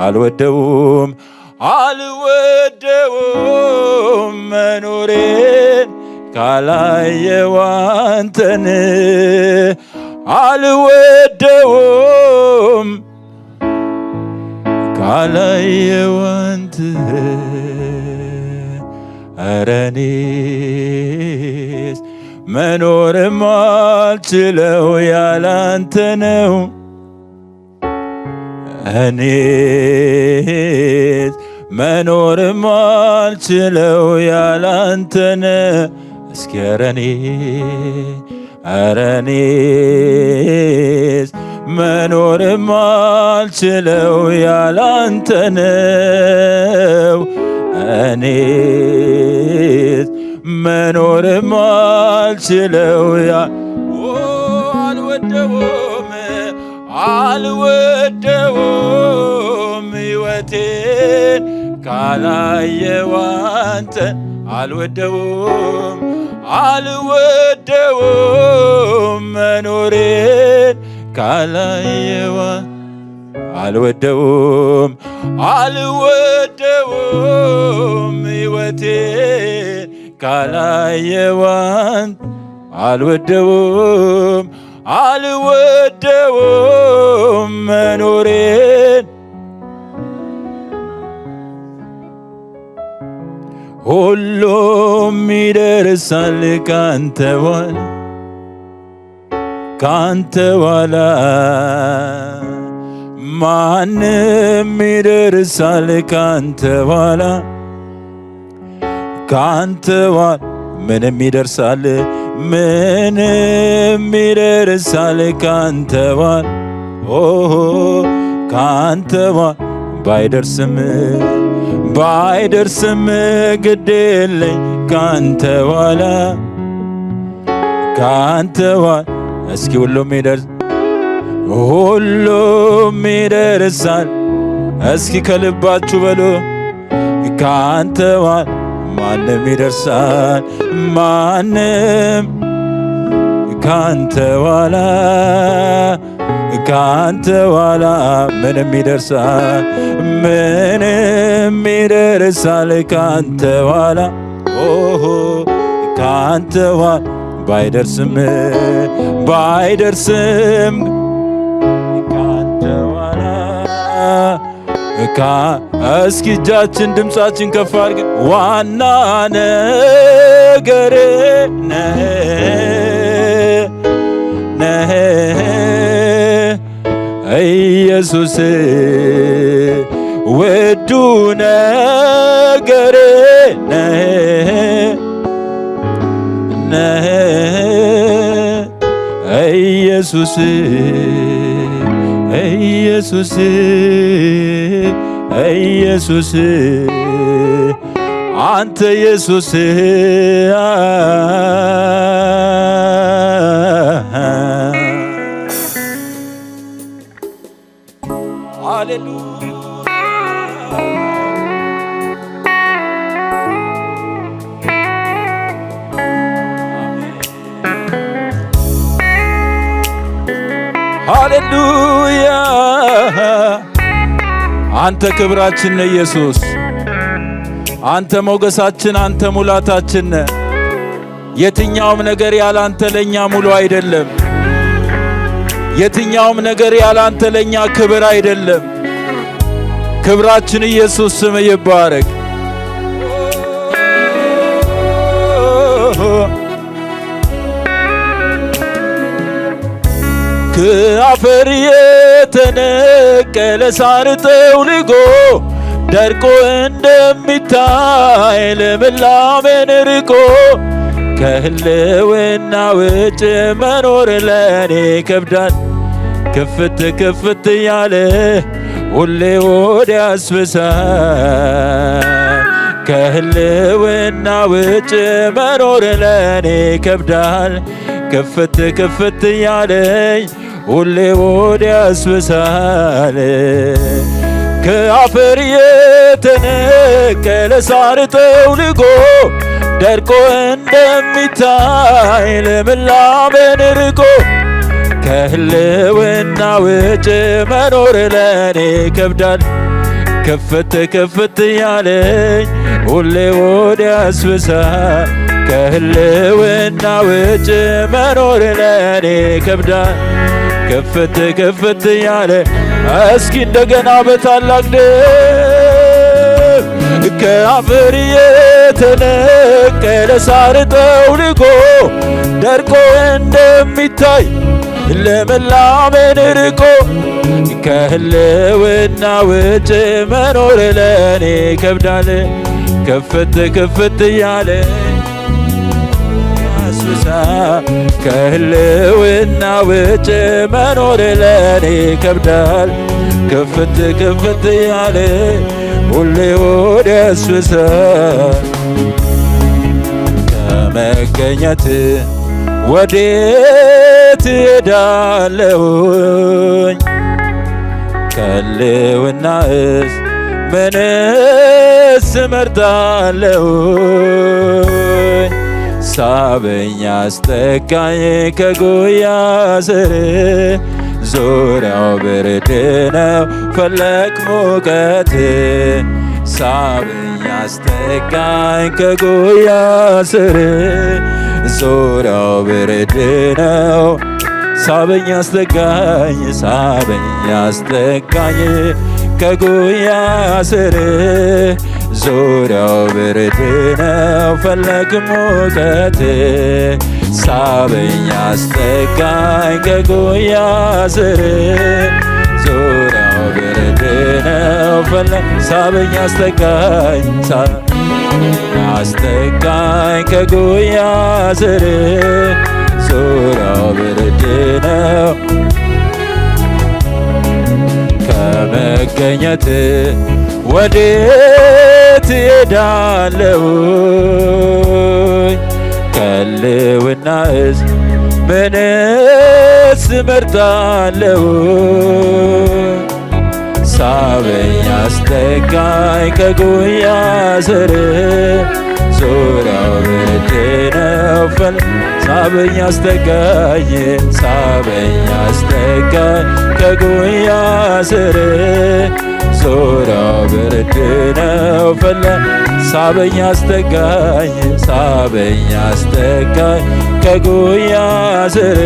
አልወደውም አልወደውም መኖሬን ካላየው አንተን አልወደውም ካላየው አንተን ኧረ እኔስ መኖርም አልችለው ያላንተ ነው እኔስ መኖርም አልችለው ያላንተ ነው እስኪ ኧረ እኔስ መኖርም አልችለው ያላንተ ነው እኔስ መኖርም አልችለው አልወደውም ሕይወቴን ካላየው አንተን አልወደውም መኖሬን ካላየው አልወደውም ሕይወቴን ካላየው አልወደውም መኖሬን ሁሉም ይደርሳል ካንተ ኋላ ማንም ይደርሳል ካንተ ኋላ ምንም ይደርሳል ካንተ ኋላ ካንተ ኋላ ባይደርስም ግድ የለኝ ካንተ ኋላ እስኪ ሁሉም ይደርሳል እስኪ ከልባችሁ በሉ ካንተ ኋላ ማንም ይደርሳል ካንተ ኋላ ምንም ይደርሳል ካንተ ኋላ ካንተ ኋላ ባይደርስም ካንተ ኋላ እስኪ እጃችን ድምፃችን ከፍ አድርገን ዋና ነገሬ ነህ ኢየሱስ ውዱ ነገሬ ነህ ኢየሱስ አንተ ኢየሱስ ሃሌሉያ አንተ ክብራችን ነህ ኢየሱስ አንተ ሞገሳችን አንተ ሙላታችን ነህ የትኛውም ነገር ያላንተ ለኛ ሙሉ አይደለም የትኛውም ነገር ያላንተ ለኛ ክብር አይደለም ክብራችን ኢየሱስ ስም ይባረክ ከአፈር የተነቀለ ሳር ጠውልጎ ደርቆ እንደሚታይ ልምላሜን ርቆ ከህልውና ውጭ መኖር ለኔ ከብዳል ክፍት ክፍት ያለ ሁሌ ወዲያ ያስብሳል ከህልውና ውጭ መኖር ለኔ ከብዳል ክፍት ክፍት ያለኝ ሁሌ ወዲያ ያስብሳል ከአፈር የተነቀለ ሳር ጠውልጎ ደርቆ እንደሚታይ ልምላሜን ርቆ ከህልውና ውጭ መኖር ለኔ ከብዳል ክፍት ክፍት ያለኝ ሁሌ ወዲያ ያስብሳል። ከህልውና ውጭ መኖር ለኔ ከብዳል። ክፍት ክፍት ያለ እስኪ እንደገና በታላቅ ድምፅ ከአፈር የተነቀለ ሳር ጠውልጎ ደርቆ እንደሚታይ ልምላሜን ርቆ ከህልውና ውጭ መኖር ለኔ ከብዳል። ክፍት ክፍት ያለ ያስብሳል። ከህልውና ውጭ መኖር ለኔ ከብዳል። ክፍት ክፍት ያለ ሁሌ ወደ ያስብሳል። ከመገኘት ወዴት እሄዳለሁኝ? ከህልውናስ ምንስ እመርጣለሁኝ? ሳበኝ አስጠጋኝ ከጉያ ስር ዙሪያው ብርድ ነው ፈለቅ ሙቀት። ሳበኝ አስጠጋኝ ከጉያ ስር ዙሪያው ብርድ ነው። ሳበኝ አስጠጋኝ ሳበኝ አስጠጋኝ ከጉያ ስር ዙሪያው ብርድ ነው ፈለግ ሙቀት። ሳበኝ አስጠጋኝ ከጉያ ስር ዙሪያው ብርድ ነው ፈለግ ሳበኝ አስጠጋኝ አስጠጋኝ ከጉያ ስር ዙሪያው ብርድ ነው። ከመገኘት ወዴት እሄዳለሁኝ? ከህልውናስ ምንስ እመርጣለሁ? ሳበኝ አስጠጋኝ ከጉያ ስር ዙሪያው ብርድ ነው ሳበኝ አስጠጋኝ ሳበኝ አስጠጋኝ ከጉያ ስር ዙሪያው ብርድ ነው ሳበኝ አስጠጋኝ ሳበኝ አስጠጋኝ ከጉያ ስር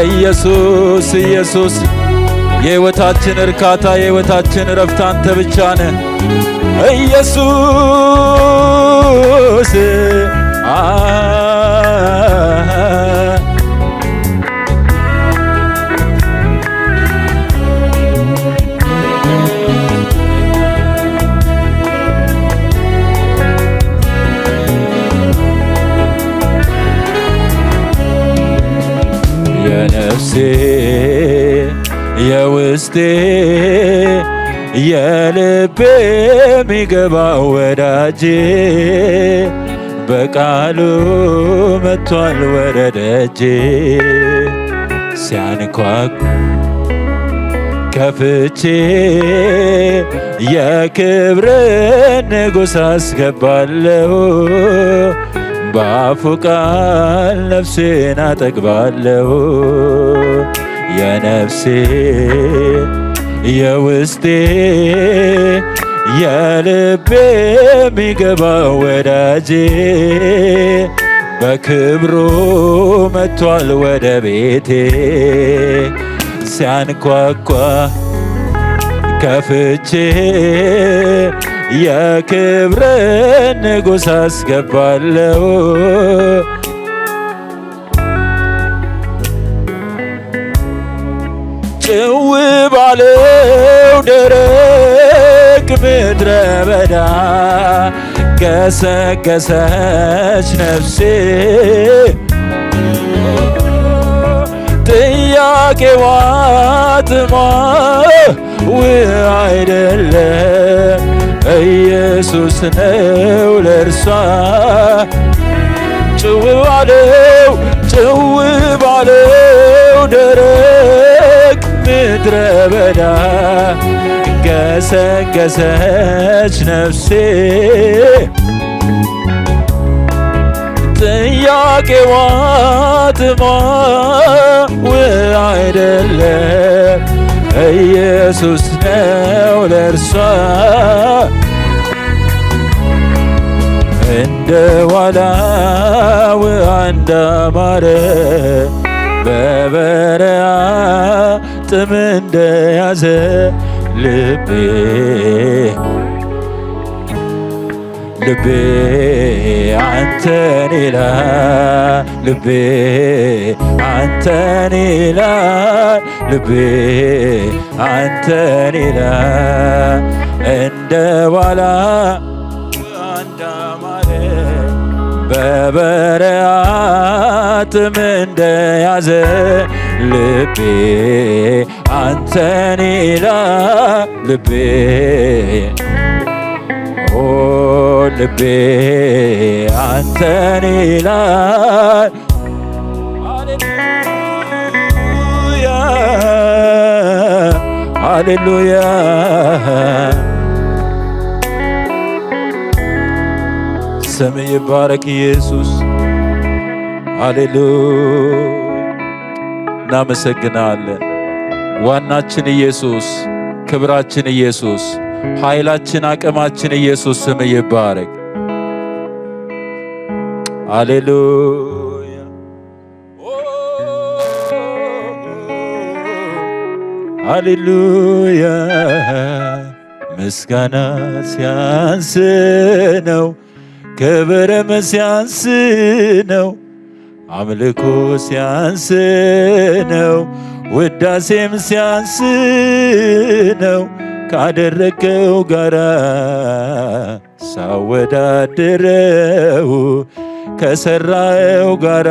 ኢየሱስ ኢየሱስ የሕይወታችን እርካታ የሕይወታችን ረፍት አንተ ብቻ ነህ ኢየሱስ። የነፍሴ የውስጤ የልቤ የሚገባው ወዳጄ በቃሉ መጥቷል ወደ ደጄ ሲያንኳኳ ከፍቼ የክብርን ንጉሥ አስገባለሁ በአፉ ቃል ነፍሴን አጠግባለሁ የነፍሴ የውስጤ የልቤ የሚገባው ወዳጄ በክብሩ መጥቷል ወደ ቤቴ ሲያንኳኳ ከፍቼ የክብርን ንጉሥ አስገባለሁ ጭው ባለው ደረቅ ምድረ በዳ ገሰገሰች ነፍሴ ጥያቄዋ ጥሟ አይደለም ኢየሱስ ነው ለእርሷ ጭው ባለው ደረቅ ምድረ በዳ ገሰገሰች ነፍሴ ጥያቄዋ ጥያቄዋ ጥሟ አይደለም ኢየሱስ ነው ለእርሷ እንደ ዋላው እንዳማረ በበረሃ ጥም እንደያዘ ልቤ አንተን ይላል ልቤ አንተን ይላል ልቤ አንተን ይላል እንደ ዋላ እንዳማረ በበረሃ ጥም እንደያዘ ልቤ አንተን ይላል ልቤ ልቤ አንተን ይላል ሃሌሉያ ስም ይባረክ ኢየሱስ ሃሌሉያ እናመሰግናለን ዋናችን ኢየሱስ ክብራችን ኢየሱስ ኃይላችን አቅማችን ኢየሱስ ስም ይባረክ ሃሌሉያ ሃሌሉያ ምስጋና ሲያንስ ነው ክብርም ሲያንስ ነው አምልኮ ሲያንስ ነው ውዳሴም ሲያንስ ነው ካደረገው ጋራ ሳወዳድረው ከሰራው ጋራ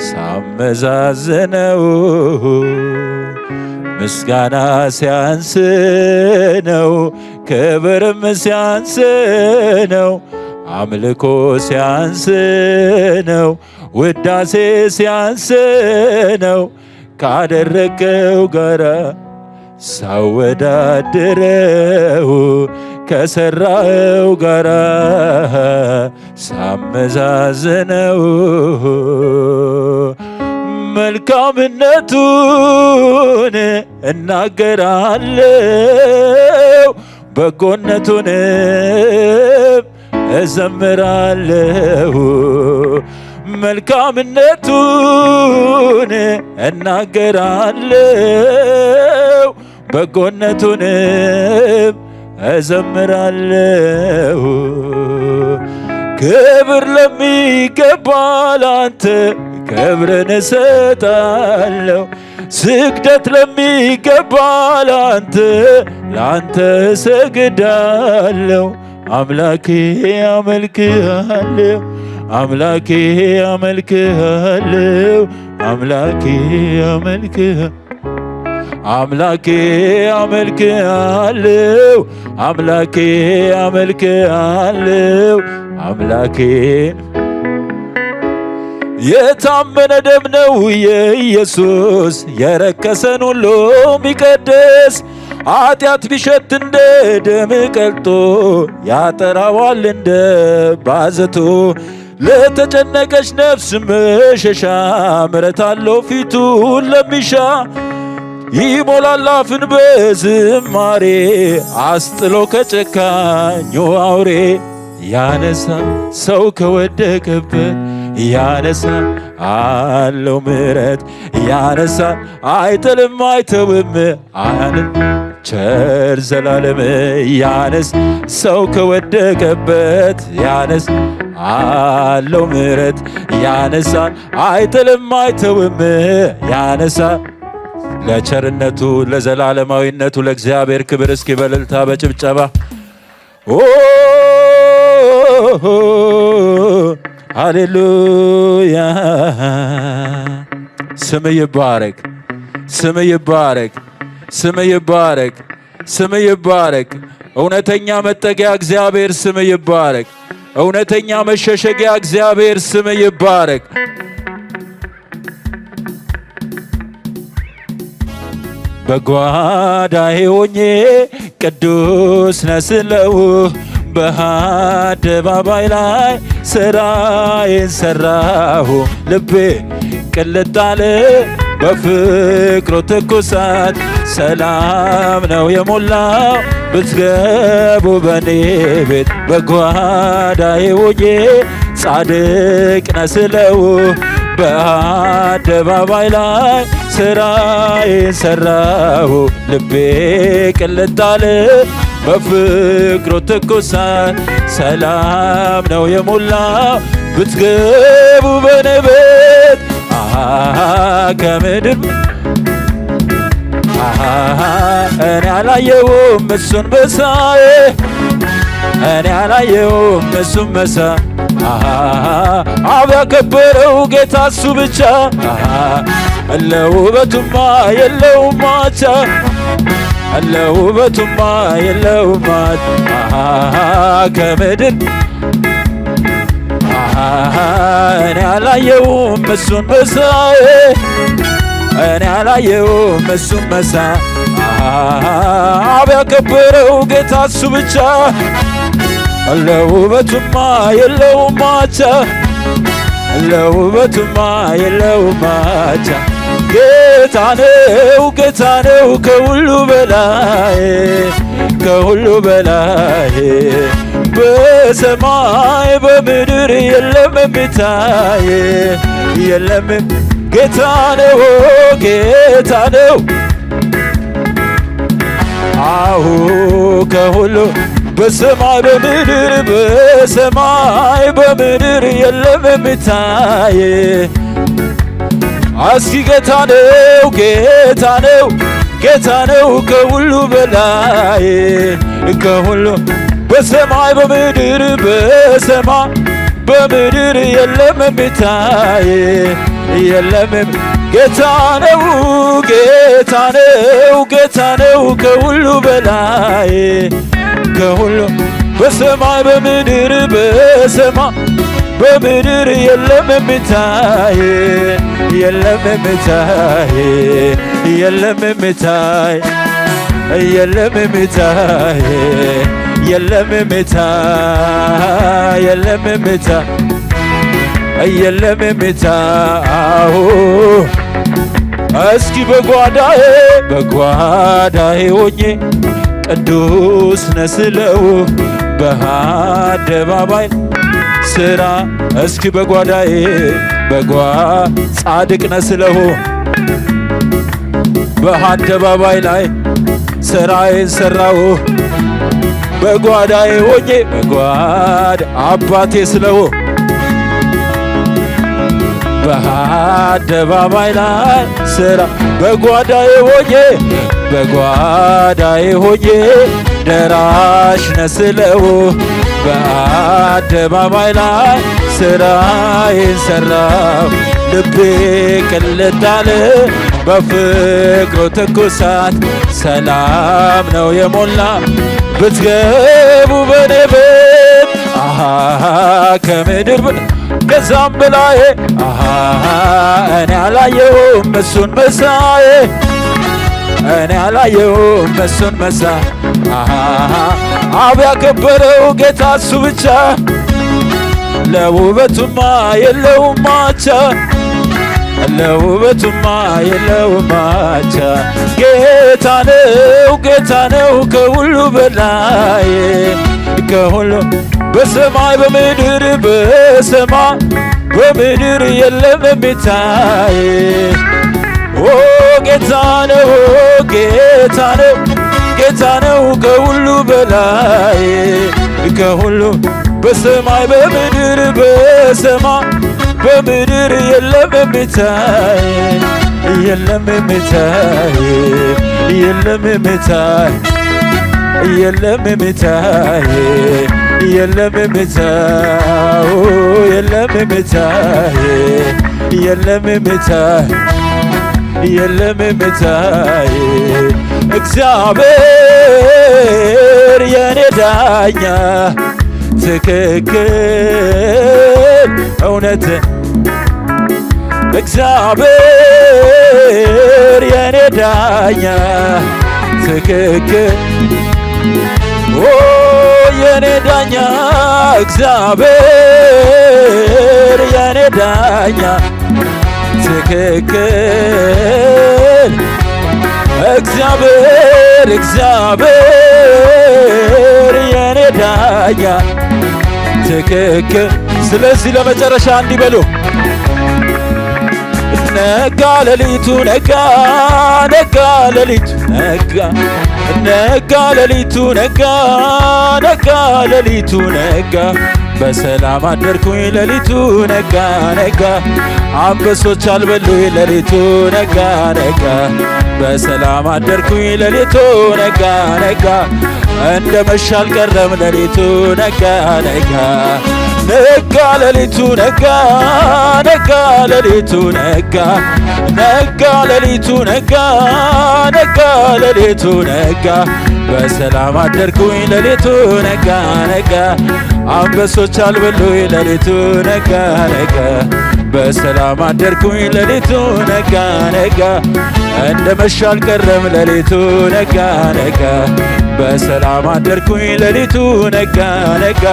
ሳመዛዝነው ምስጋና ሲያንስ ነው ክብርም ሲያንስ ነው አምልኮ ሲያንስ ነው ውዳሴ ሲያንስ ነው ካደረገው ጋራ ሳወዳድረው ከሰራው ጋራ ሳመዛዝነው መልካምነቱን እናገራለው በጎነቱንም እዘምራለሁ መልካምነቱን እናገራለው በጎነቱንም እዘምራለሁ ክብር ለሚገባ ላንተ ክብርን እሰጣለሁ ስግደት ለሚገባ ላንተ እሰግዳለሁ አምላኬ አመልክሃለሁ አምላኬ አመልክሃለሁ አምላኬ አመልክሃለሁ አምላኬ አመልክሃለሁ አምላኬ አመልክሃለሁ አምላኬ የታመነ ደም ነው የኢየሱስ የረከሰን ሁሉ ሚቀድስ ኃጢአት ቢሸት እንደ ደም ቀልጦ ያጠራዋል እንደ ባዘቱ ለተጨነቀች ነፍስ መሸሻ ምሕረት አለው ፊቱን ለሚሻ ይሞላል አፍን በዝማሬ አስጥሎ ከጨካኙ አውሬ ያነሳ ሰው ከወደቀበት ያነሳ አለው ምሕረት ያነሳ አይጥልም አይተውም ቸር ዘላለም ያነስ ሰው ከወደቀበት ያነስ አለው ምሕረት ያነሳል አይጥልም አይተውም ያነሳ ለቸርነቱ ለዘላለማዊነቱ ለእግዚአብሔር ክብር እስኪ በእልልታ በጭብጨባ ሃሌሉያ ስም ይባረክ ስም ይባረክ ስም ይባረክ ስም ይባረክ እውነተኛ መጠጊያ እግዚአብሔር ስም ይባረክ እውነተኛ መሸሸጊያ እግዚአብሔር ስም ይባረክ በጓዳዬ ሆኜ ቅዱስ ነህ ስለው በአደባባይ ላይ ስራዬን ሰራሁ። ልቤ ቅልጥ አለ በፍቅሩ ትኩሳት። ሰላም ነው የሞላው ብትገቡ በኔ ቤት። በጓዳዬ ውዬ ጻድቅ ነህ ስለው በአደባባይ ላይ ስራዬን ሰራሁ። ልቤ ቅልጥ አለ በፍቅሩ ትኩሳት። ሰላም ነው የሞላው ብትገቡ በኔ ቤት። ከምድር እኔ አላየሁም እሱን መሳዬ፣ እኔ አላየሁም እሱን መሳዬ። አብ ያከበረው ጌታ እሱ ብቻ፣ ለውበቱማ የለውም ማቻ፣ ለውበቱማ የለውም ማቻ። ከምድር እኔ አላየሁም እሱን መሳዬ፣ እኔ አላየሁም እሱን መሳዬ። አብ ያከበረው ጌታ እሱ ብቻ፣ ለውበቱማ የለውም ማቻ፣ ለውበቱማ የለውም ማቻ። ጌታ ነው ጌታ ነው ከሁሉ በላይ ከሁሉ በላይ በሰማይ በምድር የለም የሚታይ የለም። ጌታ ነው ጌታ ነው አሁ ከሁሉ በሰማይ በምድር በሰማይ በምድር የለም የሚታይ። እስኪ ጌታ ነው ጌታ ነው ጌታ ነው ከሁሉ በላይ ከሁሉ በሰማይ በምድር በሰማይ በምድር የለም የሚታይ የለም። ጌታ ነው ጌታ ነው ጌታ ነው ከሁሉ በላይ ከሁሉ በሰማይ በምድር በሰማይ በምድር የለም የሚታይ የለም የሚታይ የለም የሚታይ የለም የሚታይ የለም የሚታይ የለም የሚታይ የለም የሚታይ። እስኪ በጓዳዬ በጓዳዬ ሆኜ ቅዱስ ነህ ስለው በአደባባይ ስራ። እስኪ በጓዳዬ ጻድቅ ነህ ስለው በአደባባይ ላይ ስራዬን ሰራሁ። በጓዳዬ ሆኜ በጓዳ አባቴ ስለው በአደባባይ ላይ ስራ። በጓዳዬ ሆኜ በጓዳዬ ሆኜ ደራሽ ነህ ስለው በአደባባይ ላይ ስራዬን ሰራሁ። ልቤ ቅልጥ አለ በፍቅሩ ትኩሳት። ሰላም ነው የሞላ ብትገቡ በኔ ቤት። ከምድር ከዛም በላይ እኔ አላየሁም እሱን መሳዬ፣ እኔ አላየሁም እሱን መሳዬ። አብ ያከበረው ጌታ እሱ ብቻ፣ ለውበቱማ የለውም ማቻ፣ ለውበቱማ የለውም ማቻ። ጌታ ነው ጌታ ነው ከሁሉ በላይ ከሁሉ በሰማይ በምድር በሰማይ በምድር የለም የሚታይ። ኦ ጌታ ነው ጌታ ነው ጌታ ነው ከሁሉ በላይ ከሁሉ በሰማይ በምድር በሰማይ በምድር የለም የሚታይ የለም የሚታይ የለም የሚታይ የለም የሚታይ የለም የሚታይ የለም የሚታይ የለም የሚታይ የለም የሚታይ። እግዚአብሔር የኔ ዳኛ ትክክል እውነት፣ እግዚአብሔር የኔ ዳኛ ትክክል። ኦ የኔ የኔ ዳኛ እግዚአብሔር የኔ ዳኛ ትክክል እግዚአብሔር የኔ ዳኛ ትክክል። ስለዚህ ለመጨረሻ እንዲበሉ ነጋ ሌሊቱ ነጋ ነጋ ሌሊቱ ነጋ ነጋ ሌሊቱ ነጋ ነጋ ሌሊቱ ነጋ በሰላም አደርኩኝ ሌሊቱ ነጋ ነጋ አንበሶች አልበሉኝ ሌሊቱ ነጋ ነጋ በሰላም አደርኩኝ ሌሊቱ ነጋ ነጋ እንደ መሸ አልቀረም ሌሊቱ ነጋ ነጋ ነጋ ሌሊቱ ነጋ ነጋ ሌሊቱ ነጋ ነጋ ሌሊቱ ነጋ ነጋ ሌሊቱ ነጋ በሰላም አደርኩኝ ሌሊቱ ነጋ ነጋ አንበሶች አልበሉኝ ሌሊቱ ነጋ ነጋ በሰላም አደርኩኝ ሌሊቱ ነጋ ነጋ እንደ መሸ አልቀረም ሌሊቱ ነጋ ነጋ በሰላም አደርኩኝ ሌሊቱ ነጋ ነጋ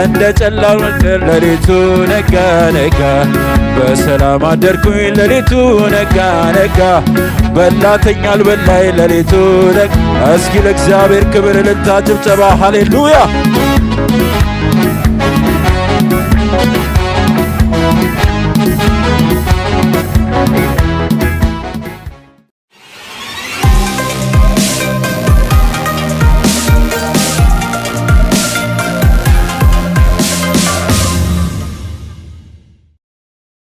እንደ ጨለማ ሌሊቱ ነጋ ነጋ በሰላም አደርኩኝ ሌሊቱ ነጋ ነጋ በላተኛ አልበላይ ሌሊቱ ነጋ። እስኪ ለእግዚአብሔር ክብር እልልታ ጭብጨባ ሃሌሉያ